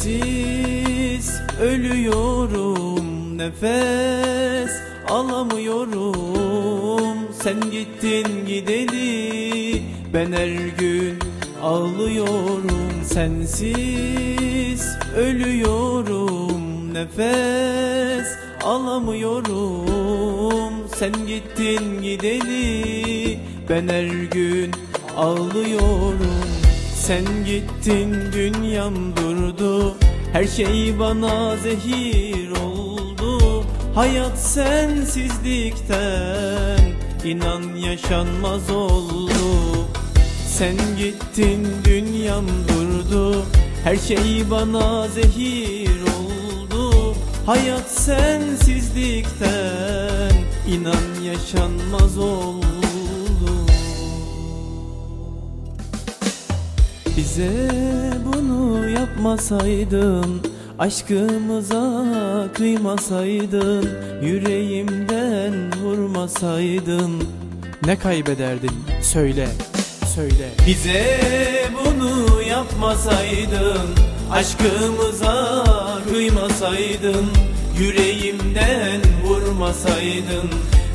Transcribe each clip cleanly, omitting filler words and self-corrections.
Sensiz ölüyorum, nefes alamıyorum. Sen gittin gideli, ben her gün ağlıyorum. Sensiz ölüyorum, nefes alamıyorum. Sen gittin gideli, ben her gün ağlıyorum. Sen gittin, dünyam durdu, her şey bana zehir oldu. Hayat sensizlikten inan yaşanmaz oldu. Sen gittin, dünyam durdu, her şey bana zehir oldu. Hayat sensizlikten inan yaşanmaz oldu. Bize bunu yapmasaydın, aşkımıza kıymasaydın, yüreğimden vurmasaydın, ne kaybederdin söyle, söyle. Bize bunu yapmasaydın, aşkımıza kıymasaydın, yüreğimden vurmasaydın,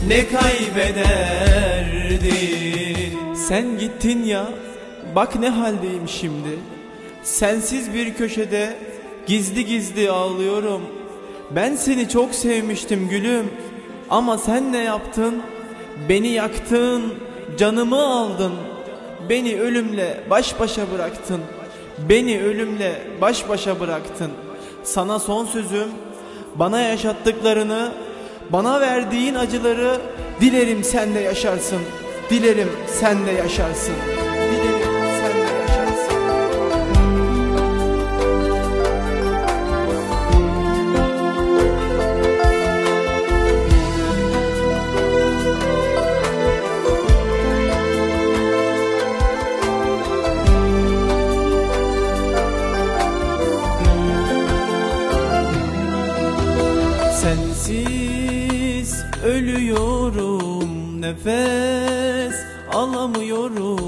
ne kaybederdin? Sen gittin ya, bak ne haldeyim şimdi. Sensiz bir köşede gizli gizli ağlıyorum. Ben seni çok sevmiştim gülüm, ama sen ne yaptın? Beni yaktın, canımı aldın. Beni ölümle baş başa bıraktın. Beni ölümle baş başa bıraktın. Sana son sözüm, bana yaşattıklarını, bana verdiğin acıları dilerim sen de yaşarsın. Dilerim sen de yaşarsın. Dilerim sen de yaşarsın. Sensiz ölüyorum, nefes alamıyorum.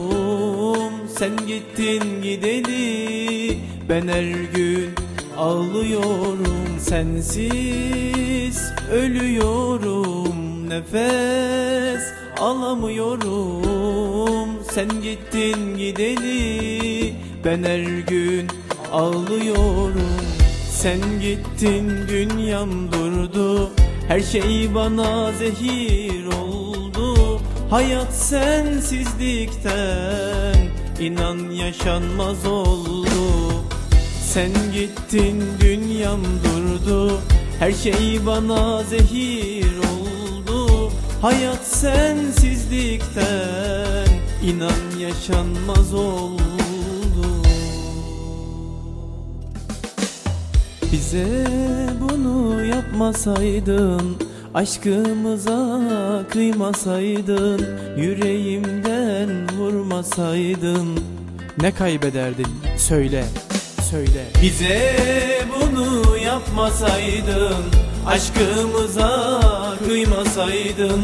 Sen gittin gideli, ben her gün ağlıyorum. Sensiz ölüyorum, nefes alamıyorum. Sen gittin gideli, ben her gün ağlıyorum. Sen gittin, dünyam durdu, her şey bana zehir oldu. Hayat sensizlikten inan yaşanmaz oldu. Sen gittin, dünyam durdu, her şey bana zehir oldu. Hayat sensizlikten inan yaşanmaz oldu. Bize bunu yapmasaydın, aşkımıza kıymasaydın, yüreğimden vurmasaydın, ne kaybederdin söyle, söyle. Bize bunu yapmasaydın, aşkımıza kıymasaydın,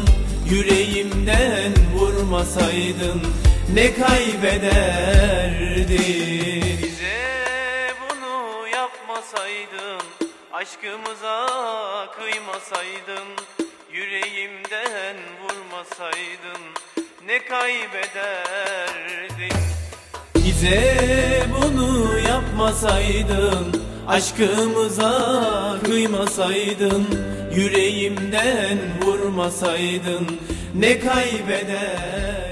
yüreğimden vurmasaydın, ne kaybederdin? Yapmasaydın, aşkımıza kıymasaydın, yüreğimden vurmasaydın, ne kaybederdin? Bize bunu yapmasaydın, aşkımıza kıymasaydın, yüreğimden vurmasaydın, ne kaybederdin?